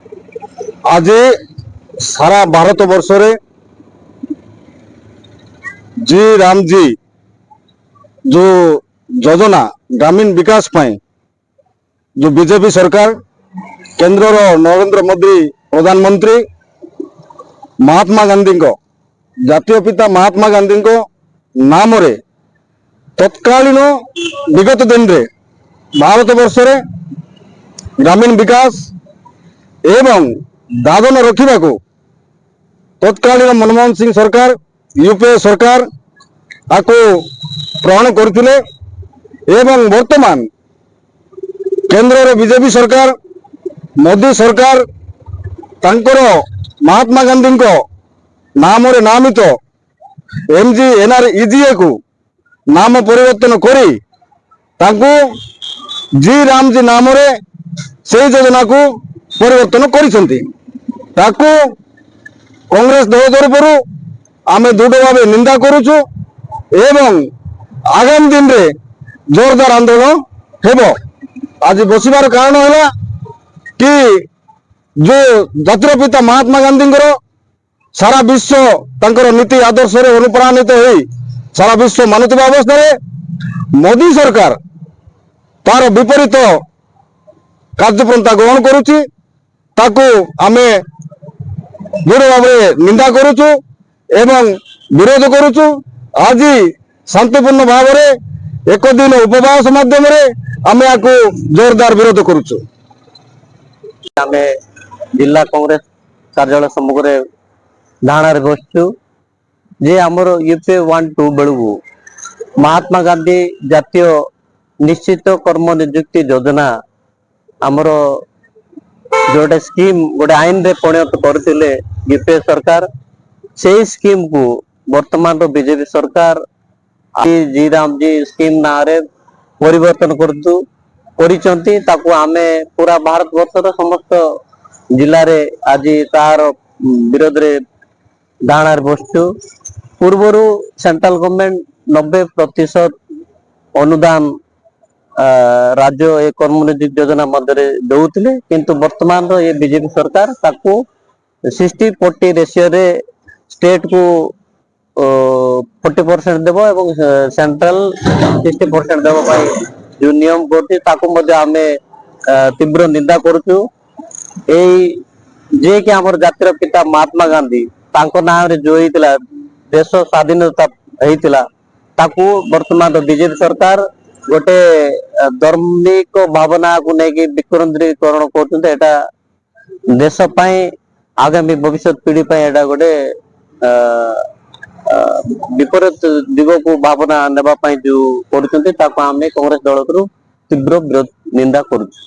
आज सारा भारत वर्ष रे जी राम जी जो योजना ग्रामीण विकास पाए जो बीजेपी सरकार केंद्र नरेंद्र मोदी प्रधानमंत्री महात्मा गांधी को जातीय पिता महात्मा गांधी को नाम रे तत्कालीन विगत दिन रे भारत वर्ष रे ग्रामीण विकास एवं दादन रखा तत्कालीन मनमोहन सिंह सरकार यूपीए सरकार आपको ग्रहण करथिले एवं वर्तमान केंद्र बीजेपी सरकार मोदी सरकार तांकर महात्मा गांधी को नाम रे नामित MGNREGA को नाम परिवर्तन करी तांको जी राम जी नाम रे से योजना को परिवर्तन करिसंती ताको कांग्रेस दल तरफ आमे दृढ़ भाव निंदा करुचु एवं आगामी दिन रे जोरदार आंदोलन हेबो। आज बसिबार कारण है कि जो जातिर पिता महात्मा गांधी सारा विश्व तांकर नीति आदर्श रे अनुप्राणित होई सारा विश्व मानुवा अवस्था मोदी सरकार तार विपरीत कार्यपंथा ग्रहण करुची ताकू आमे दृढ़ भाव निंदा करुचु एवं विरोध करुचु। आज शांतिपूर्ण भाव में एक दिन उपवास माध्यम आमे आकु जोरदार विरोध करुचु। आमे जिला कांग्रेस कार्यालय सम्मुख रे धाणा रे बसचु जे हमर यूपीए 1-2 बेलू महात्मा गांधी जातीय निश्चित कर्म नियुक्ति योजना हमर जोटे स्कीम गोटे आईन रे परिणत करथिले यूपीए सरकार से स्कीम को वर्तमान बीजेपी सरकार जी राम जी स्कीम ना रे परिवर्तन करिसंती ताकू आमे पूरा भारत वर्ष समस्त जिले रे आज तार विरोध रे धाणा रे बसचु। पूर्वरु सेंट्रल गवर्नमेंट 90% अनुदान राज्य ए कर्मनियुक्ति योजना मध्य दौले किंतु वर्तमान ये बीजेपी सरकार ताकू 60-40 रेशियो रे स्टेट को 40% देव एवं सेंट्रल 60% देव जो नियम कर आमे तीव्र निंदा करुचु। जे कि हमर जातिर पिता महात्मा गांधी तांको नाम रे जो होइतिला देश स्वाधीनता होइतिला ताकू वर्तमान बीजेपी सरकार गोटे धार्मिक भावना को लेकिन विकेंद्रीकरण कर देश आगामी भविष्य पीढ़ी एटा गोटे विपरीत दिग को भावना नेबा जो कर कांग्रेस दल तीव्र विरोध निंदा करुଛୁ।